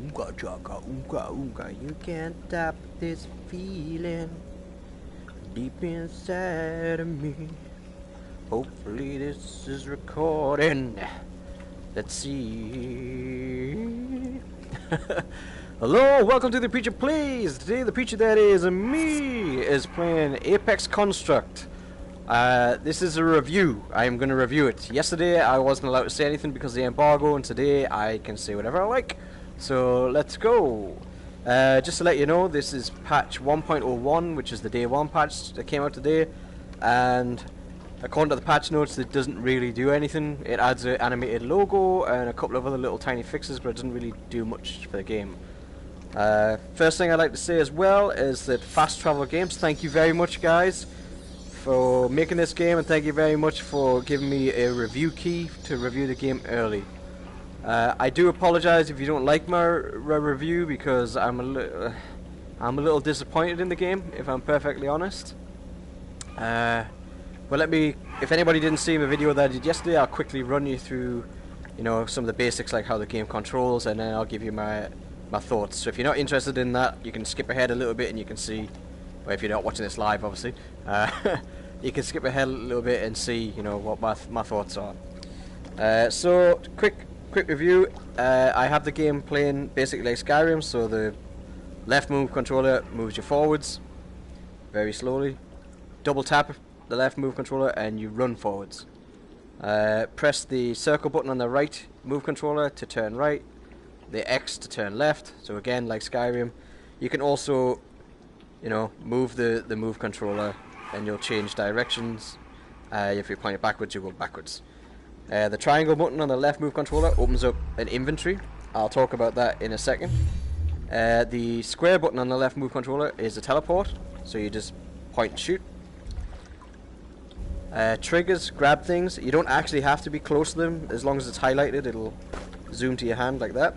Oonga chaka, oonga oonga. You can't stop this feeling deep inside of me. Hopefully this is recording. Let's see. Hello, welcome to the Preacher Plays. Today the preacher that is me is playing Apex Construct. This is a review. I am going to review it. Yesterday I wasn't allowed to say anything because of the embargo, and today I can say whatever I like. So let's go. Just to let you know, this is patch 1.01, which is the day 1 patch that came out today, and according to the patch notes it doesn't really do anything. It adds an animated logo and a couple of other little tiny fixes, but it doesn't really do much for the game. First thing I'd like to say as well is that Fast Travel Games, thank you very much guys for making this game, and thank you very much for giving me a review key to review the game early. I do apologize if you don't like my review, because I'm a little disappointed in the game, if I'm perfectly honest. But if anybody didn't see my video that I did yesterday, I'll quickly run you through, some of the basics, like how the game controls, and then I'll give you my thoughts. So if you're not interested in that, you can skip ahead a little bit and you can see, well, if you're not watching this live obviously, you can skip ahead a little bit and see, what my thoughts are. So quick review. I have the game playing basically like Skyrim, so the left move controller moves you forwards very slowly. Double tap the left move controller and you run forwards. Press the circle button on the right move controller to turn right, the X to turn left, so again like Skyrim. You can also move the move controller and you'll change directions. If you point it backwards, you go backwards. The triangle button on the left move controller opens up an inventory. I'll talk about that in a second. The square button on the left move controller is a teleport, so you just point and shoot. Triggers grab things. You don't actually have to be close to them. As long as it's highlighted, it'll zoom to your hand like that.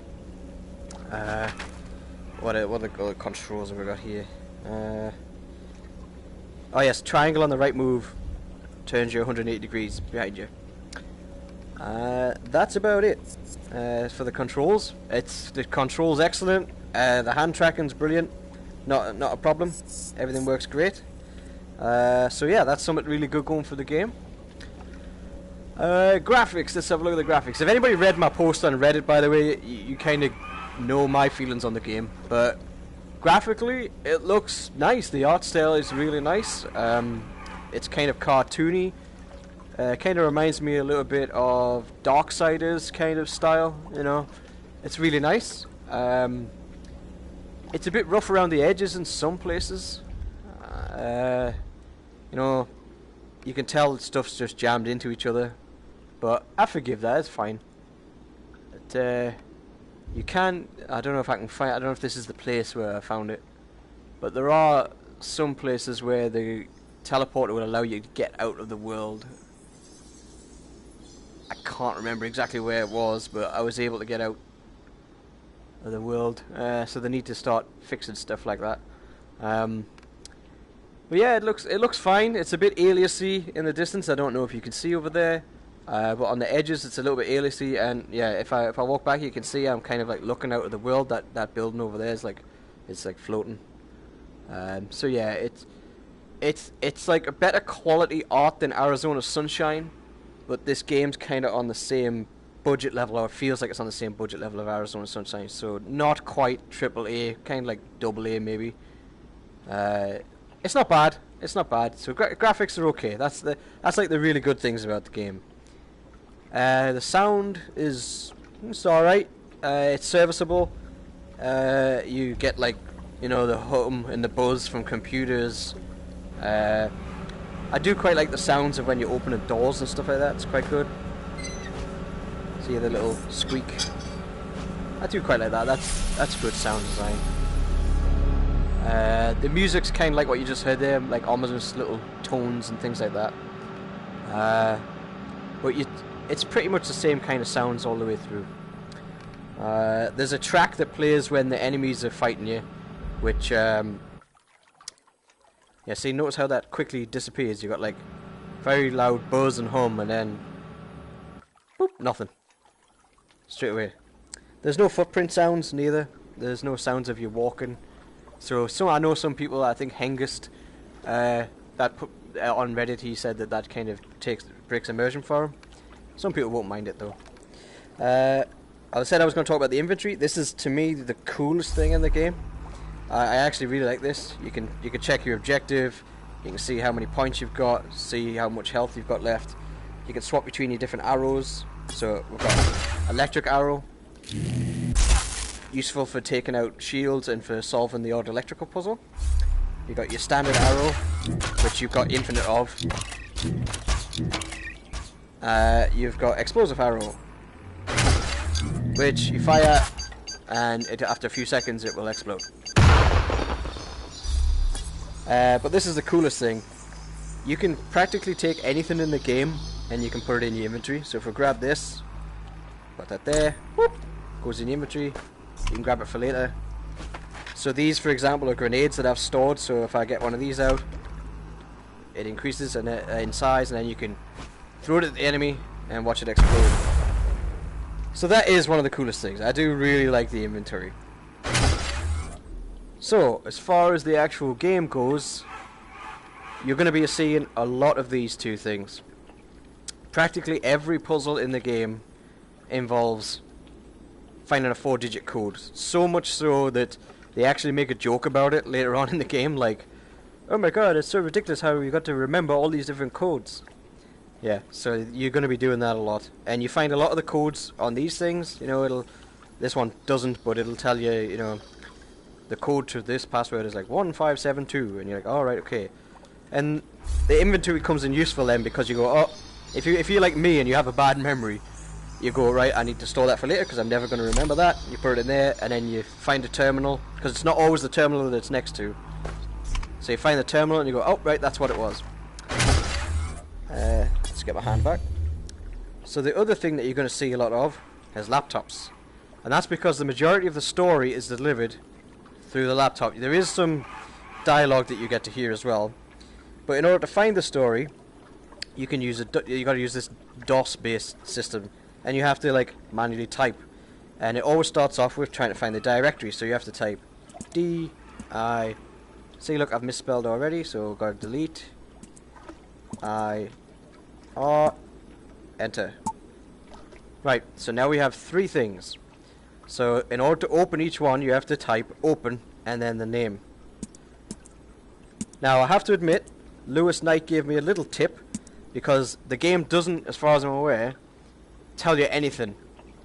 What other controls have we got here? Oh yes, triangle on the right move turns you 180 degrees behind you. That's about it for the controls. The controls excellent. The hand tracking's brilliant. Not a problem. Everything works great. So yeah, that's something really good going for the game. Graphics. Let's have a look at the graphics. If anybody read my post on Reddit, by the way, you kind of know my feelings on the game. But graphically, it looks nice. The art style is really nice. It's kind of cartoony. Kind of reminds me a little bit of Darksiders kind of style, It's really nice. It's a bit rough around the edges in some places. You can tell that stuff's just jammed into each other, but I forgive that, it's fine. But, you can, I don't know if I can find, I don't know if this is the place where I found it, but there are some places where the teleporter will allow you to get out of the world. I can't remember exactly where it was, but I was able to get out of the world. So they need to start fixing stuff like that. But yeah, it looks fine. It's a bit aliasy in the distance. I don't know if you can see over there, but on the edges it's a little bit aliasy. And yeah, if I walk back, you can see I'm kind of like looking out of the world. That building over there is like floating. So yeah, it's like a better quality art than Arizona Sunshine. But this game's kind of on the same budget level, or it feels like it's on the same budget level of Arizona Sunshine. So not quite AAA, kind of like AA maybe. It's not bad. It's not bad. So graphics are okay. That's like the really good things about the game. The sound it's all right. It's serviceable. You get the hum and the buzz from computers. I do quite like the sounds of when you open the doors and stuff like that. It's quite good. See the little squeak. I do quite like that. That's good sound design. The music's kind of like what you just heard there, like ominous little tones and things like that. But it's pretty much the same kind of sounds all the way through. There's a track that plays when the enemies are fighting you, which yeah, see, notice how that quickly disappears. You got like very loud buzz and hum, and then boop, nothing. Straight away. There's no footprint sounds neither. There's no sounds of you walking. So I know some people, I think Hengist, on Reddit, he said that kind of breaks immersion for him. Some people won't mind it though. I said I was going to talk about the inventory. This is, to me, the coolest thing in the game. I actually really like this. You can check your objective. You can see how many points you've got, see how much health you've got left. You can swap between your different arrows. So we've got electric arrow, useful for taking out shields and for solving the odd electrical puzzle. You've got your standard arrow, which you've got infinite of. You've got explosive arrow, which you fire and after a few seconds it will explode. But this is the coolest thing. You can practically take anything in the game and you can put it in your inventory. So if we grab this, put that there, whoop, goes in your inventory. You can grab it for later. So these, for example, are grenades that I've stored. So if I get one of these out, it increases in size, and then you can throw it at the enemy and watch it explode. So that is one of the coolest things. I do really like the inventory. So, as far as the actual game goes, you're going to be seeing a lot of these two things. Practically every puzzle in the game involves finding a 4-digit code. So much so that they actually make a joke about it later on in the game, like, oh my god, it's so ridiculous how you got to remember all these different codes. Yeah, so you're going to be doing that a lot. And you find a lot of the codes on these things, you know, this one doesn't, but it'll tell you, you know, the code to this password is like 1572, and you're like, alright, okay. And the inventory comes in useful then, because you go, oh, if you're like me and you have a bad memory, you go, right, I need to store that for later because I'm never going to remember that. You put it in there, and then you find a terminal, because it's not always the terminal that it's next to. So you find the terminal and you go, oh, right, that's what it was. Let's get my hand back. So the other thing that you're going to see a lot of is laptops. And that's because the majority of the story is delivered through the laptop. There is some dialogue that you get to hear as well. But in order to find the story, you can use you got to use this DOS-based system, and you have to like manually type. And it always starts off with trying to find the directory, so you have to type D-I. See, look, I've misspelled already, so got to delete. I-R. Enter. Right, so now we have 3 things. So in order to open each one, you have to type open and then the name. Now I have to admit, Lewis Knight gave me a little tip, because the game doesn't, as far as I'm aware, tell you anything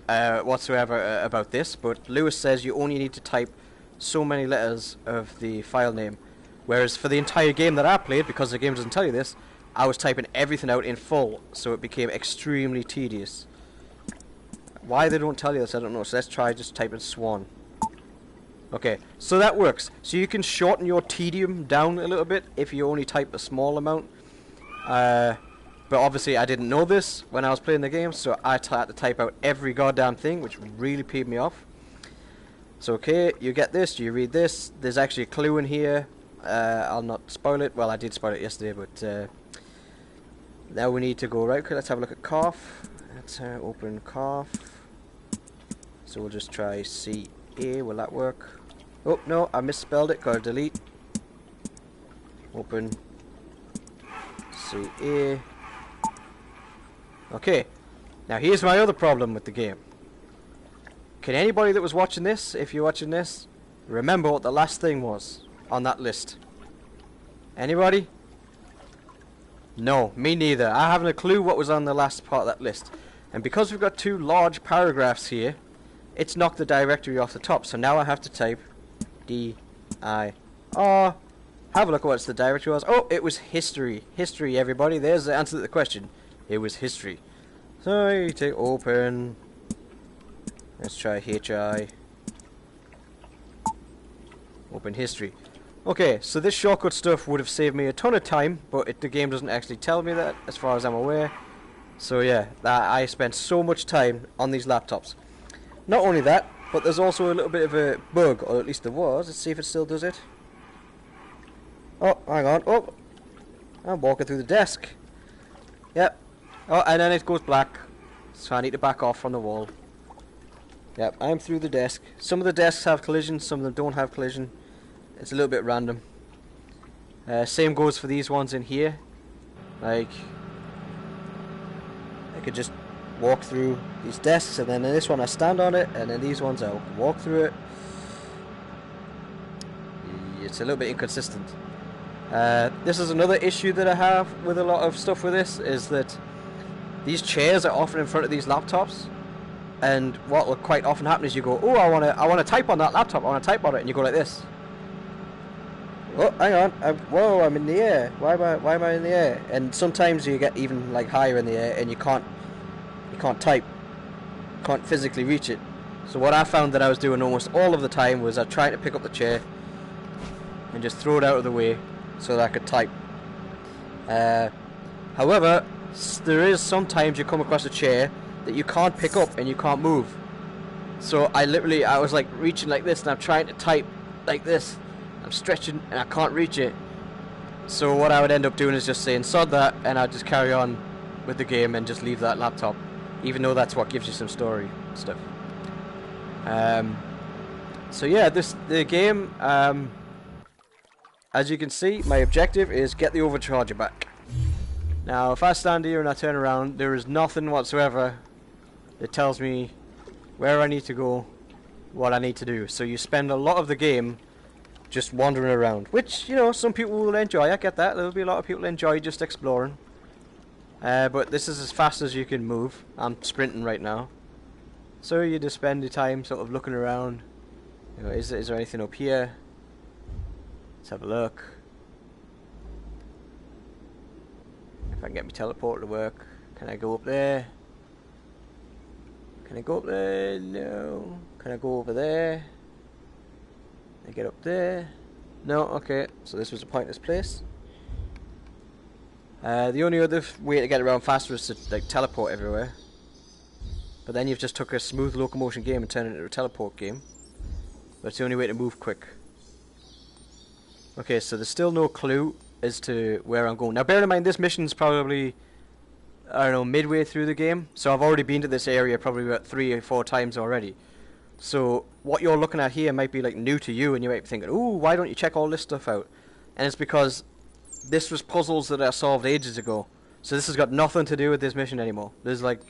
whatsoever about this, but Lewis says you only need to type so many letters of the file name. Whereas for the entire game that I played, because the game doesn't tell you this, I was typing everything out in full, so it became extremely tedious. Why they don't tell you this, I don't know. So let's try just typing Swan. Okay, so that works. So you can shorten your tedium down a little bit if you only type a small amount. But obviously I didn't know this when I was playing the game, so I had to type out every goddamn thing, which really peed me off. So okay, you get this, you read this. There's actually a clue in here. I'll not spoil it. Well, I did spoil it yesterday, but now we need to go right. Okay, let's have a look at cough. Let's open cough. So we'll just try C-A. Will that work? Oh, no, I misspelled it. Gotta delete. Open C-A. Okay. Now here's my other problem with the game. Can anybody that was watching this, if you're watching this, remember what the last thing was on that list? Anybody? No, me neither. I haven't a clue what was on the last part of that list. And because we've got 2 large paragraphs here, it's knocked the directory off the top. So now I have to type D-I-R. Have a look at what the directory was. Oh, it was history. History, everybody. There's the answer to the question. It was history. So you take open. Let's try HI. Open history. Okay, so this shortcut stuff would have saved me a ton of time, but the game doesn't actually tell me that, as far as I'm aware. So yeah, I spent so much time on these laptops. Not only that, but there's also a little bit of a bug, or at least there was. Let's see if it still does it. Oh, hang on. Oh, I'm walking through the desk. Yep. Oh, and then it goes black. So I need to back off from the wall. Yep, I'm through the desk. Some of the desks have collision, some of them don't have collision. It's a little bit random. Same goes for these ones in here. Like, I could just walk through these desks, and then in this one I stand on it, and then these ones I walk through it. It's a little bit inconsistent. This is another issue that I have with a lot of stuff with this, is that these chairs are often in front of these laptops, and what will quite often happen is you go, oh, I want to type on that laptop, I want to type on it, and you go like this. Oh, hang on, whoa, I'm in the air. Why am I in the air? And sometimes you get even like higher in the air, and you can't type, can't physically reach it. So what I found that I was doing almost all of the time was I tried to pick up the chair and just throw it out of the way so that I could type. However, there is sometimes you come across a chair that you can't pick up and you can't move. So I was like reaching like this, and I'm trying to type like this. I'm stretching and I can't reach it. So what I would end up doing is just saying sod that, and I'd just carry on with the game and just leave that laptop, even though that's what gives you some story stuff. So yeah, the game, as you can see, my objective is get the overcharger back. Now if I stand here and I turn around, there is nothing whatsoever that tells me where I need to go, what I need to do. So you spend a lot of the game just wandering around, which, you know, some people will enjoy. I get that. There'll be a lot of people who enjoy just exploring. But this is as fast as you can move. I'm sprinting right now. So you just spend your time sort of looking around. You know, is there anything up here? Let's have a look. If I can get my teleporter to work. Can I go up there? Can I go up there? No. Can I go over there? Can I get up there? No, okay. So this was a pointless place. The only other way to get around faster is to like teleport everywhere. But then you've just took a smooth locomotion game and turned it into a teleport game. But it's the only way to move quick. Okay, so there's still no clue as to where I'm going. Now bear in mind, this mission's probably, I don't know, midway through the game. So I've already been to this area probably about 3 or 4 times already. So what you're looking at here might be like new to you, and you might be thinking, ooh, why don't you check all this stuff out? And it's because this was puzzles that I solved ages ago. So this has got nothing to do with this mission anymore. There's like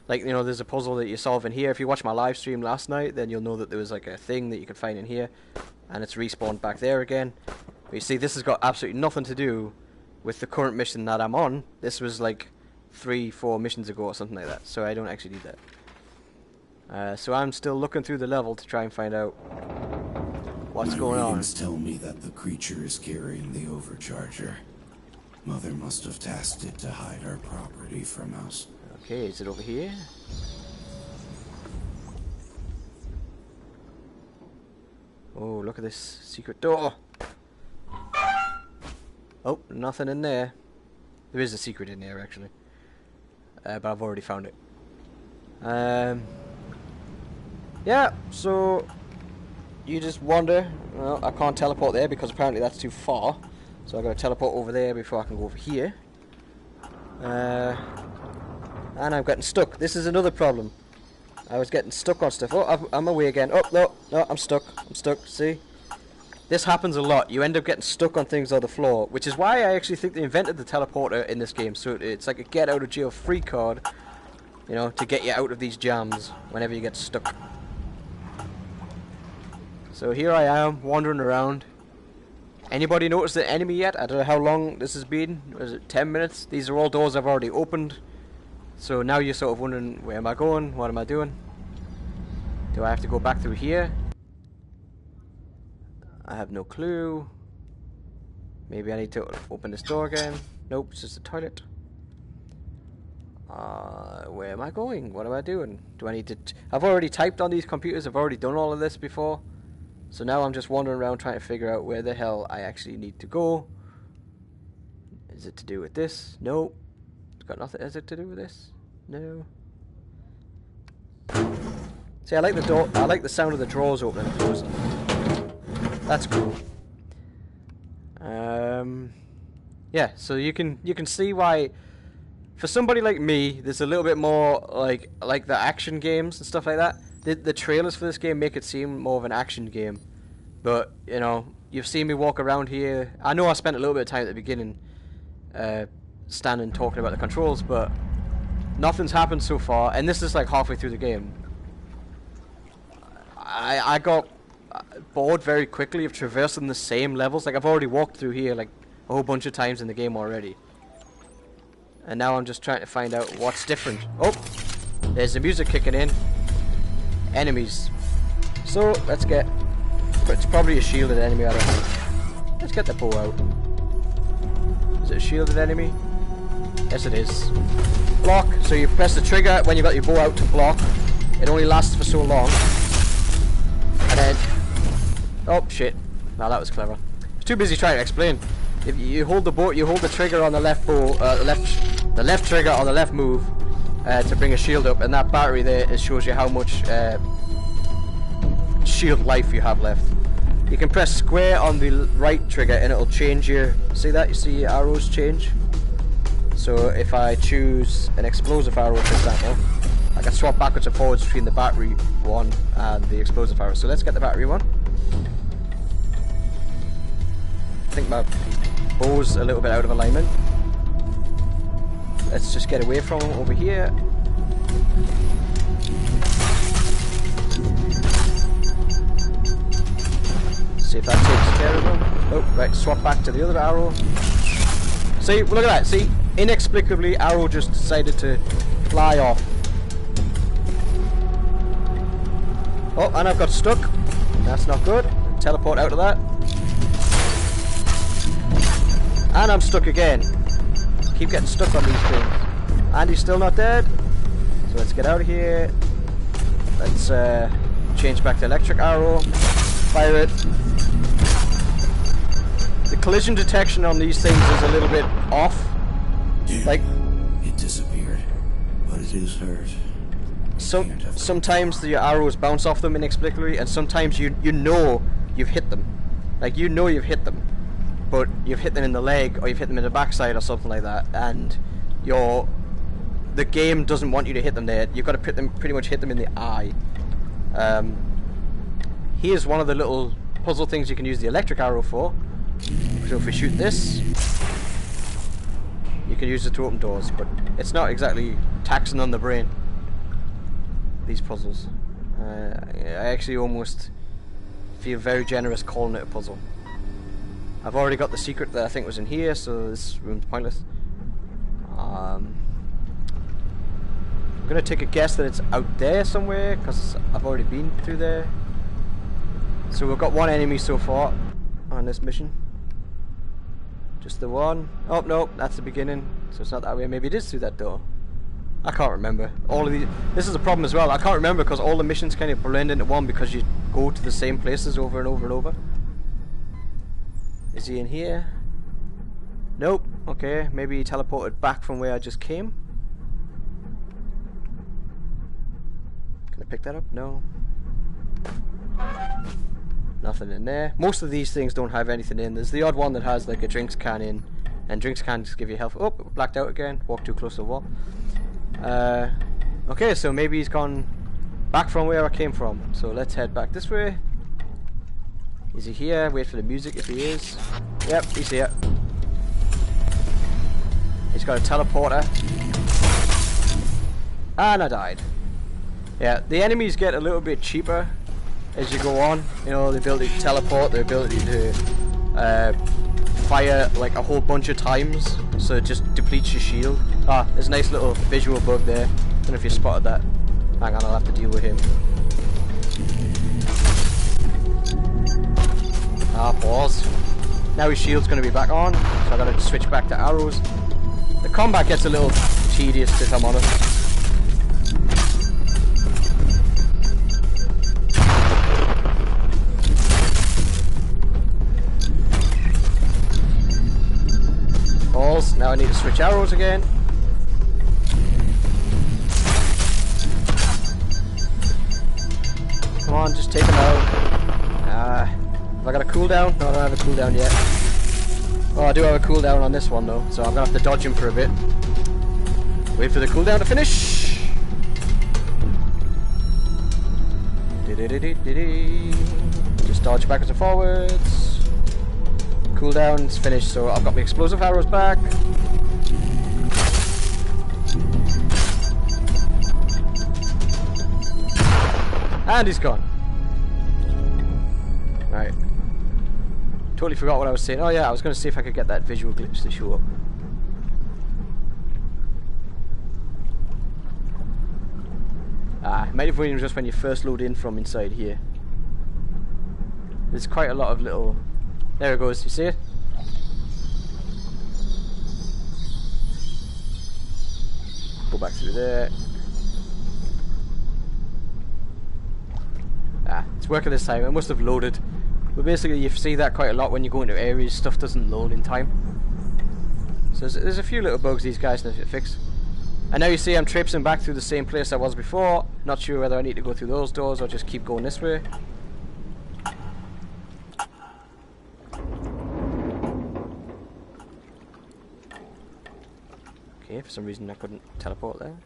you know, there's a puzzle that you solve in here. If you watch my live stream last night, then you'll know that there was like a thing that you could find in here, and it's respawned back there again. But you see, this has got absolutely nothing to do with the current mission that I'm on. This was like 3-4 missions ago or something like that, so I don't actually need that. So I'm still looking through the level to try and find out what's going on. Readings tell me that the creature is carrying the overcharger. Mother must have tasked it to hide our property from us. Okay, is it over here? Oh, look at this secret door. Oh, nothing in there. There is a secret in there, actually. But I've already found it. Yeah, so you just wander. Well, I can't teleport there because apparently that's too far. So I've got to teleport over there before I can go over here. And I'm getting stuck. This is another problem. I was getting stuck on stuff. Oh, I'm away again. Oh, no, I'm stuck. I'm stuck. See? This happens a lot. You end up getting stuck on things on the floor, which is why I actually think they invented the teleporter in this game. So it's like a get out of jail free card, you know, to get you out of these jams whenever you get stuck. So here I am, wandering around. Anybody noticed the enemy yet? I don't know how long this has been. Was it 10 minutes? These are all doors I've already opened. So now you're sort of wondering, where am I going? What am I doing? Do I have to go back through here? I have no clue. Maybe I need to open this door again. Nope, it's just a toilet. Where am I going? What am I doing? Do I need to... I've already typed on these computers. I've already done all of this before. So now I'm just wandering around trying to figure out where the hell I actually need to go. Is it to do with this? No. It's got nothing. Is it to do with this? No. See, I like the door. I like the sound of the drawers opening and closing. That's cool. Yeah. So you can see why, for somebody like me, there's a little bit more like the action games and stuff like that. the trailers for this game make it seem more of an action game, but you know, you've seen me walk around here. I know I spent a little bit of time at the beginning standing talking about the controls, but nothing's happened so far, and this is like halfway through the game. I got bored very quickly of traversing the same levels. Like, I've already walked through here like a whole bunch of times in the game already, and now I'm just trying to find out what's different. Oh, there's the music kicking in. Enemies. So let's get, it's probably a shielded enemy, I don't think. Let's get the bow out. Is it a shielded enemy? Yes it is. Block. So you press the trigger when you've got your bow out to block. It only lasts for so long. And then, oh shit. Now that was clever. I was too busy trying to explain. If you hold the bow, you hold the trigger on the left bow, the left trigger on the left move to bring a shield up, and that battery there, it shows you how much shield life you have left. You can press square on the right trigger and it'll change your, see that? You see your arrows change? So if I choose an explosive arrow, for example, I can swap backwards and forwards between the battery one and the explosive arrow. So let's get the battery one. I think my bow's a little bit out of alignment. Let's just get away from him over here. See if that takes care of him. Oh, right, swap back to the other arrow. See, look at that, see? Inexplicably, arrow just decided to fly off. Oh, and I've got stuck. That's not good. Teleport out of that. And I'm stuck again. Keep getting stuck on these things. And he's still not dead. So let's get out of here. Let's change back to electric arrow. Fire it. The collision detection on these things is a little bit off. Damn, like, it disappeared, but it is hurt. Sometimes the arrows bounce off them inexplicably, and sometimes you know you've hit them. Like, you know you've hit them, but you've hit them in the leg or you've hit them in the backside or something like that, and the game doesn't want you to hit them there. You've got to pretty much hit them in the eye. Here's one of the little puzzle things you can use the electric arrow for. So if we shoot this, you can use it to open doors, but it's not exactly taxing on the brain, these puzzles. I actually almost feel very generous calling it a puzzle. I've already got the secret that I think was in here, so this room's pointless. I'm gonna take a guess that it's out there somewhere, because I've already been through there. So we've got one enemy so far on this mission. Just the one. Oh no, that's the beginning. So it's not that way. Maybe it is through that door. I can't remember. All of these. This is a problem as well. I can't remember because all the missions kind of blend into one because you go to the same places over and over and over. Is he in here? Nope. Okay, maybe he teleported back from where I just came. Can I pick that up? No. Nothing in there. Most of these things don't have anything in. There's the odd one that has like a drinks can in, and drinks cans give you health. Oh, blacked out again. Walk too close to the wall. Okay, so maybe he's gone back from where I came from. So let's head back this way. Is he here? Wait for the music if he is. Yep, he's here. He's got a teleporter. And I died. Yeah, the enemies get a little bit cheaper as you go on. You know, the ability to teleport, the ability to fire like a whole bunch of times, so it just depletes your shield. Ah, there's a nice little visual bug there. Don't know if you spotted that. Hang on, I'll have to deal with him. Ah, pause. Now his shield's going to be back on, so I gotta switch back to arrows. The combat gets a little tedious, if I'm honest. Pause. Now I need to switch arrows again. Come on, just take him out. Have I got a cooldown? No, I don't have a cooldown yet. Oh, I do have a cooldown on this one though, so I'm gonna have to dodge him for a bit. Wait for the cooldown to finish. Just dodge backwards and forwards. Cooldown's finished, so I've got my explosive arrows back. And he's gone. Right. Totally forgot what I was saying. Oh yeah, I was going to see if I could get that visual glitch to show up. It might have been just when you first load in from inside here. There's quite a lot of little... There it goes, you see it? Go back through there. It's working this time. It must have loaded. But basically you see that quite a lot when you go into areas, stuff doesn't load in time. So there's a few little bugs these guys need to fix. And now you see I'm traipsing back through the same place I was before. Not sure whether I need to go through those doors or just keep going this way. Okay, for some reason I couldn't teleport there.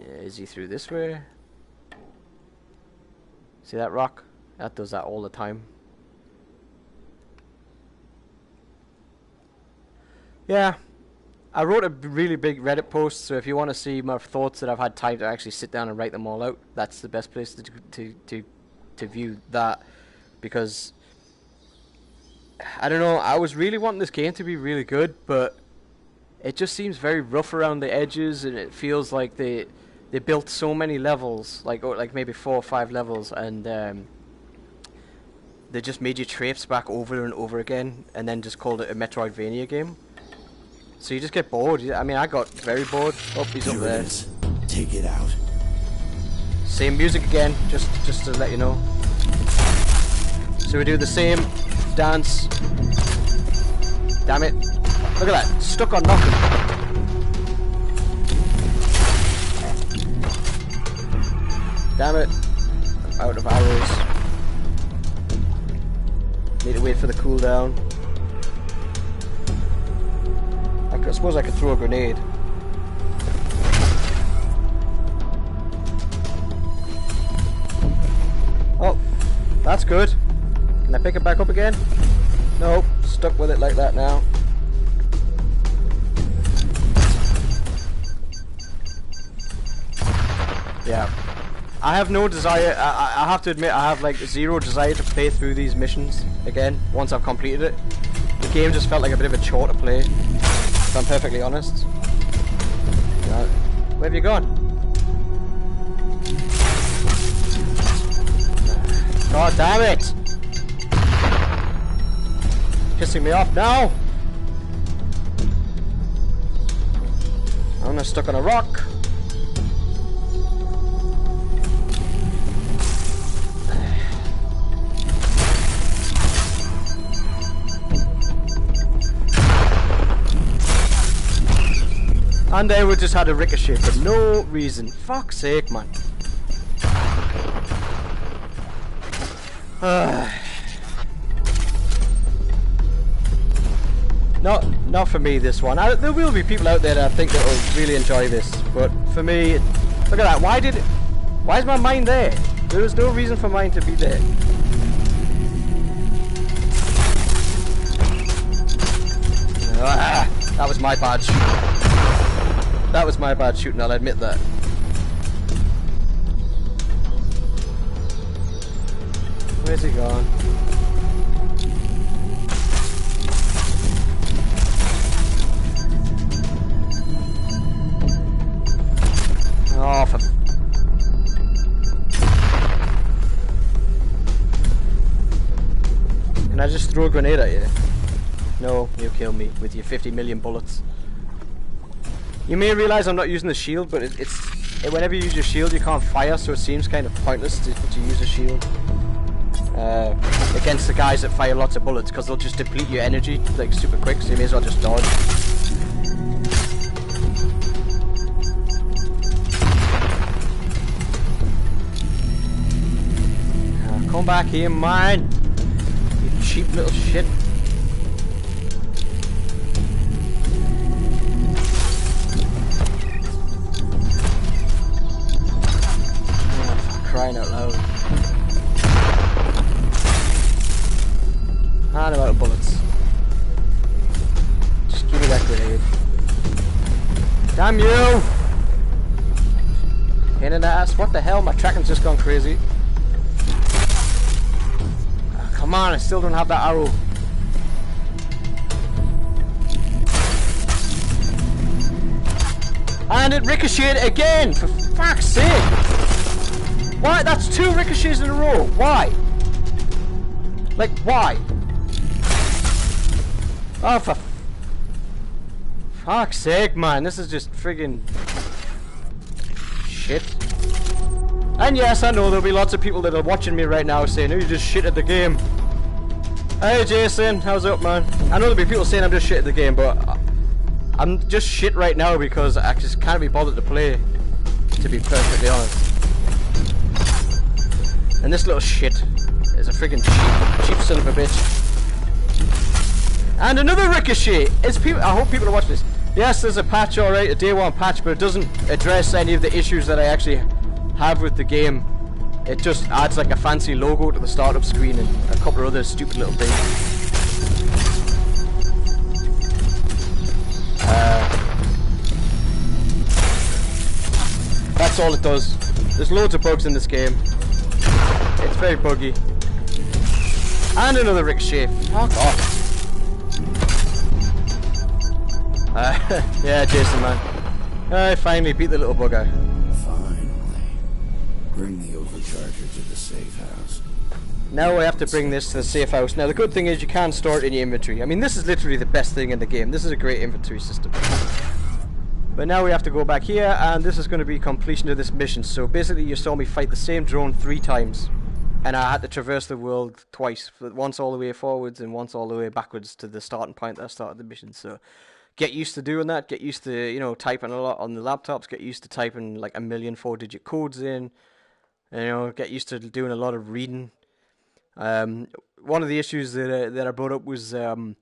Yeah, is he through this way? See that rock? That does that all the time. Yeah. I wrote a really big Reddit post, so if you want to see my thoughts that I've had time to actually sit down and write them all out, that's the best place to view that. Because, I don't know, I was really wanting this game to be really good, but it just seems very rough around the edges, and it feels like they built so many levels, like maybe 4 or 5 levels, and they just made you traipse back over and over again, and then just called it a Metroidvania game. So you just get bored. I mean, I got very bored. Oh, he's up there. Take it out. Same music again, just to let you know. So we do the same dance. Damn it. Look at that. Stuck on nothing. Damn it. I'm out of arrows. Need to wait for the cooldown. I suppose I could throw a grenade. Oh, that's good. Can I pick it back up again? Nope, stuck with it like that now. Yeah. I have no desire, I have to admit, I have like zero desire to play through these missions again once I've completed it. The game just felt like a bit of a chore to play, if I'm perfectly honest. Where have you gone? God damn it! Pissing me off now! I'm now stuck on a rock. And they would just had a ricochet for no reason. Fuck's sake, man. Not for me, this one. There will be people out there that I think that will really enjoy this, but for me, look at that. Why is my mine there? There was no reason for mine to be there. That was my bad shooting. That was my bad shooting, I'll admit that. Where's he gone? Oh, for... Can I just throw a grenade at you? No, you kill me with your 50 million bullets. You may realise I'm not using the shield, but whenever you use your shield you can't fire, so it seems kind of pointless to use a shield against the guys that fire lots of bullets, because they'll just deplete your energy like super quick, so you may as well just dodge. Come back here, man! You cheap little shit. crying out loud. And I'm out of bullets. Just give me that grenade. Damn you! Pain in the ass. What the hell? My tracking's just gone crazy. Oh, come on, I still don't have that arrow. And it ricocheted again! For fuck's sake! Why? That's 2 ricochets in a row. Why? Like, why? Oh, for fuck's sake, man. This is just friggin' shit. And yes, I know there'll be lots of people that are watching me right now saying, oh, you just shit at the game. Hey, Jason. How's it up, man? I know there'll be people saying I'm just shit at the game, but I'm just shit right now because I just can't be bothered to play, to be perfectly honest. And this little shit is a friggin' cheap son of a bitch. And another ricochet! I hope people are watching this. Yes, there's a patch, alright, a day 1 patch, but it doesn't address any of the issues that I actually have with the game. It just adds like a fancy logo to the startup screen and a couple of other stupid little things. That's all it does. There's loads of bugs in this game. It's very buggy. And another ricochet. Fuck off. Yeah, Jason, man. I finally beat the little bugger. Finally. Bring the overcharger to the safe house. Now I have to bring this to the safe house. Now the good thing is you can store it in your inventory. I mean, this is literally the best thing in the game. This is a great inventory system. But now we have to go back here, and this is going to be completion of this mission. So basically you saw me fight the same drone 3 times. And I had to traverse the world twice. Once all the way forwards and once all the way backwards to the starting point that I started the mission. So get used to doing that. Get used to, you know, typing a lot on the laptops. Get used to typing like 1,000,000 4-digit codes in. You know, get used to doing a lot of reading. One of the issues that I brought up was on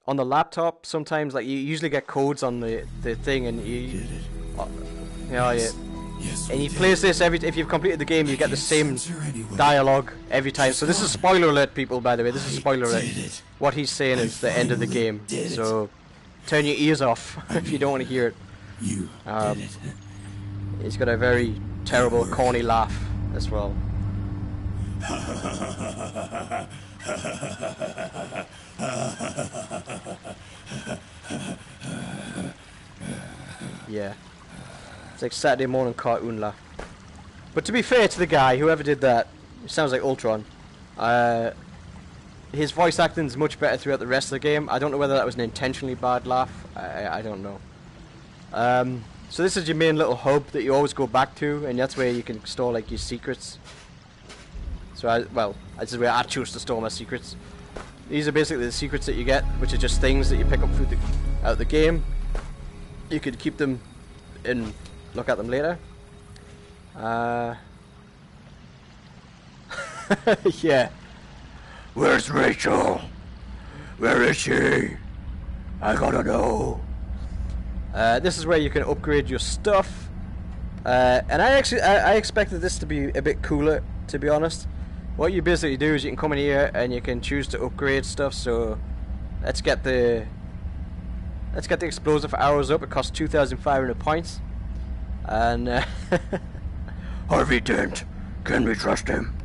the laptop. Sometimes, like, you usually get codes on the thing, and you, yeah. Yes, and he plays this if you've completed the game, you get the same dialogue every time. So this is spoiler alert, people, by the way. This is spoiler alert. What he's saying is the end of the game. So turn your ears off if you don't want to hear it. He's got a very terrible, corny laugh as well. Yeah. It's like Saturday morning cartoon laugh. But to be fair to the guy, whoever did that, it sounds like Ultron. His voice acting is much better throughout the rest of the game. I don't know whether that was an intentionally bad laugh. I don't know. So this is your main little hub that you always go back to, and that's where you can store like your secrets. So this is where I choose to store my secrets. These are basically the secrets that you get, which are just things that you pick up through out the game. You could keep them and look at them later. Yeah. Where's Rachel? Where is she? I gotta know. This is where you can upgrade your stuff. And I expected this to be a bit cooler, to be honest. What you basically do is you can come in here and you can choose to upgrade stuff. So let's get the explosive arrows up. It costs 2,500 points. And Harvey Dent, can we trust him?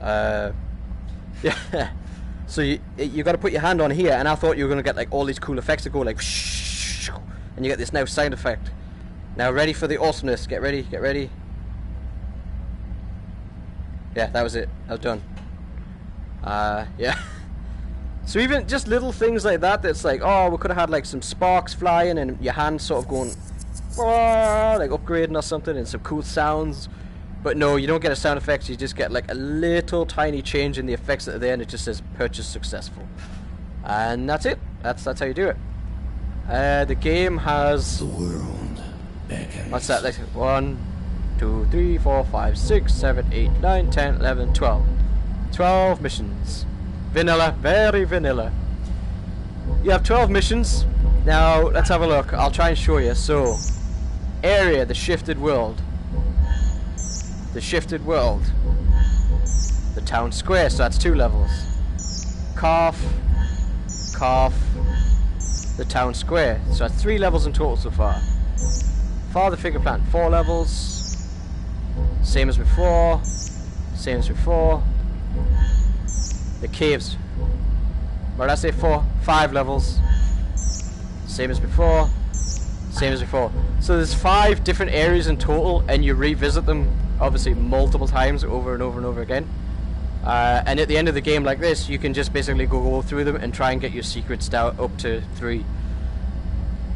Yeah. So you got to put your hand on here, and I thought you were gonna get like all these cool effects that go like shh, and you get this now sound effect. Now ready for the awesomeness. Get ready. Get ready. Yeah, that was it. I was done. Yeah. So even just little things like that, that's like, oh, we could have had like some sparks flying and your hand sort of going, like upgrading or something, and some cool sounds. But no, you don't get a sound effect. You just get like a little tiny change in the effects that are there, and it just says purchase successful. And that's it. That's how you do it. The game has, the world. What's that? Like 1, 2, 3, 4, 5, 6, 7, 8, 9, 10, 11, 12. 12 missions. Vanilla, very vanilla. You have 12 missions. Now, let's have a look. I'll try and show you. So, area, the shifted world. the shifted world, the town square, so that's 2 levels. Calf, the town square, so that's 3 levels in total so far. Father figure plant, 4 levels, same as before, same as before. The caves, what did I say, 5 levels, same as before, same as before. So there's 5 different areas in total, and you revisit them obviously multiple times over and over and over again. And at the end of the game like this, you can just basically go through them and try and get your secrets down up to 3,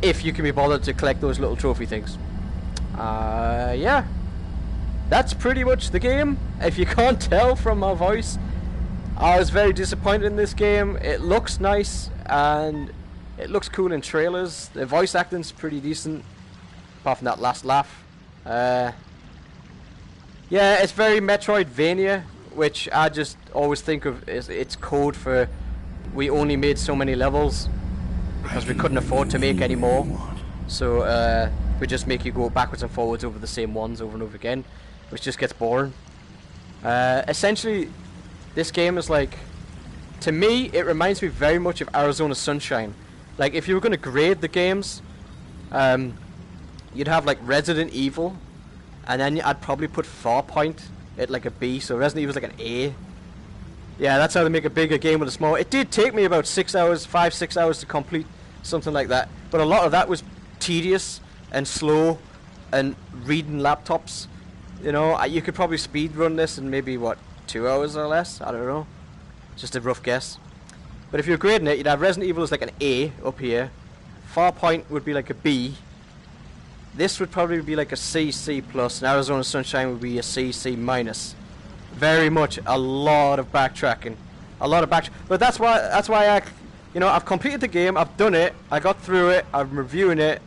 if you can be bothered to collect those little trophy things. Yeah, that's pretty much the game. If you can't tell from my voice, I was very disappointed in this game. It looks nice and it looks cool in trailers. The voice acting's pretty decent, apart from that last laugh. Yeah, it's very Metroidvania, which I just always think of as it's code for we only made so many levels because we couldn't afford to make any more. So we just make you go backwards and forwards over the same ones over and over again, which just gets boring. Essentially, this game is like, to me, it reminds me very much of Arizona Sunshine. Like, if you were going to grade the games, you'd have like Resident Evil, and then I'd probably put Farpoint at like a B, so Resident Evil's like an A. Yeah, that's how they make a bigger game with a small. It did take me about 6 hours, 5-6 hours to complete something like that, but a lot of that was tedious and slow and reading laptops. You know, you could probably speed run this in maybe, what, 2 hours or less? I don't know. Just a rough guess. But if you're grading it, you'd have Resident Evil as like an A up here. Farpoint would be like a B. This would probably be like a C, C+, and Arizona Sunshine would be a C, C-. Very much a lot of backtracking. A lot of backtracking. But that's why I, you know, I've completed the game, I've done it, I got through it, I'm reviewing it,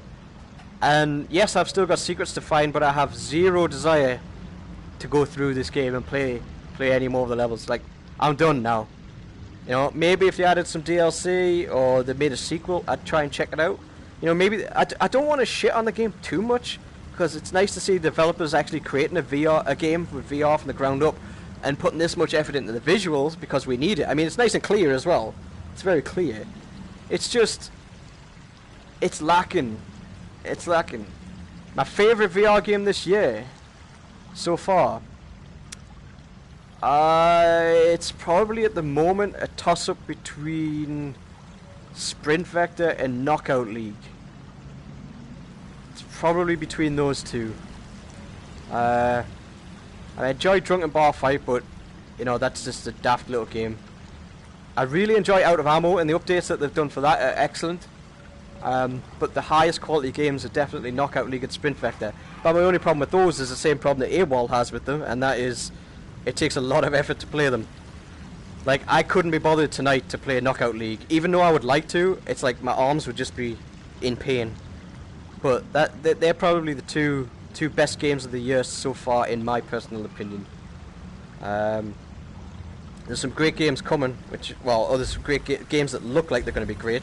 and yes, I've still got secrets to find, but I have zero desire to go through this game and play any more of the levels. Like, I'm done now. You know, maybe if they added some DLC or they made a sequel, I'd try and check it out. You know, maybe I don't want to shit on the game too much, because it's nice to see developers actually creating a game with VR from the ground up and putting this much effort into the visuals, because we need it. I mean, it's nice and clear as well. It's very clear. It's just, it's lacking. It's lacking. My favorite VR game this year so far, it's probably at the moment a toss-up between Sprint Vector and Knockout League. It's probably between those two. I enjoy Drunken Bar Fight, but you know, that's just a daft little game. I really enjoy Out of Ammo, and the updates that they've done for that are excellent. But the highest quality games are definitely Knockout League and Sprint Vector. But my only problem with those is the same problem that AWOL has with them, and that is it takes a lot of effort to play them. Like, I couldn't be bothered tonight to play Knockout League. Even though I would like to, it's like my arms would just be in pain. But they're probably the two best games of the year so far, in my personal opinion. There's some great games coming, there's some great games that look like they're going to be great.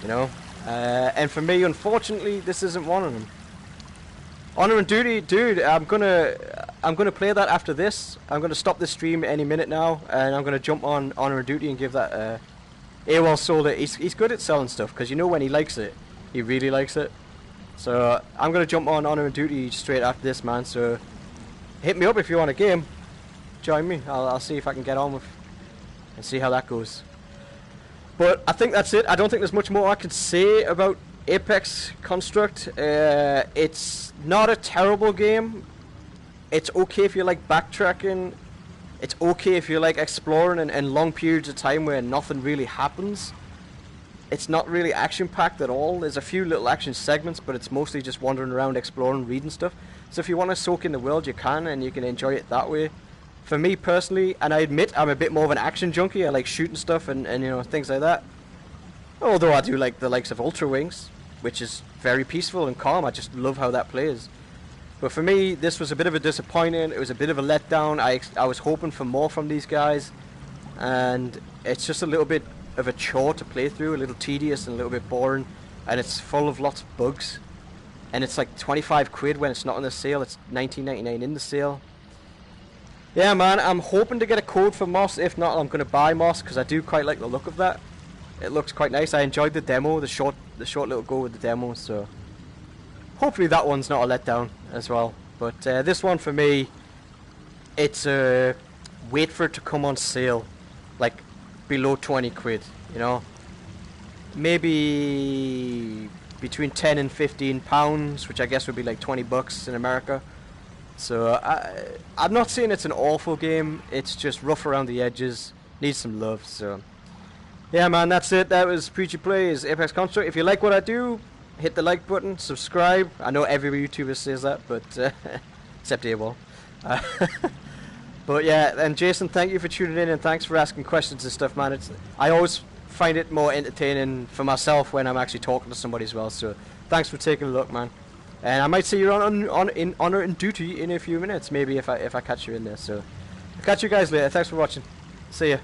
You know? And for me, unfortunately, this isn't one of them. Honor and Duty, dude, I'm gonna play that after this. I'm gonna stop this stream any minute now, and I'm gonna jump on Honor and Duty and give that. AWOL sold it. He's good at selling stuff, because you know when he likes it, he really likes it. So I'm gonna jump on Honor and Duty straight after this, man. So hit me up if you want a game. Join me. I'll see if I can get on with and see how that goes. But I think that's it. I don't think there's much more I can say about Apex Construct. It's not a terrible game. It's okay if you like backtracking. It's okay if you like exploring and long periods of time where nothing really happens. It's not really action-packed at all. There's a few little action segments, but it's mostly just wandering around, exploring, reading stuff. So if you want to soak in the world, you can, and you can enjoy it that way. For me personally, and I admit I'm a bit more of an action junkie. I like shooting stuff and you know, things like that. Although I do like the likes of Ultra Wings, which is very peaceful and calm. I just love how that plays. But for me, this was a bit of a disappointment. It was a bit of a letdown. I was hoping for more from these guys, and it's just a little bit of a chore to play through, a little tedious and a little bit boring, and it's full of lots of bugs. and it's like 25 quid when it's not on the sale. It's 19.99 in the sale. Yeah, man, I'm hoping to get a code for Moss. If not, I'm going to buy Moss because I do quite like the look of that. It looks quite nice. I enjoyed the demo, the short little go with the demo, so hopefully that one's not a letdown as well. But this one for me, it's wait for it to come on sale, like below 20 quid, you know, maybe between 10 and 15 pounds, which I guess would be like 20 bucks in America. So I'm not saying it's an awful game, it's just rough around the edges, needs some love. So yeah, man, that's it. That was Preacher Plays Apex Construct. If you like what I do, hit the like button, subscribe. I know every YouTuber says that, but except AWOL. But yeah, and Jason, thank you for tuning in and thanks for asking questions and stuff, man. I always find it more entertaining for myself when I'm actually talking to somebody as well. So thanks for taking a look, man. And I might see you in honor and duty in a few minutes, maybe if I catch you in there. So I'll catch you guys later. Thanks for watching. See ya.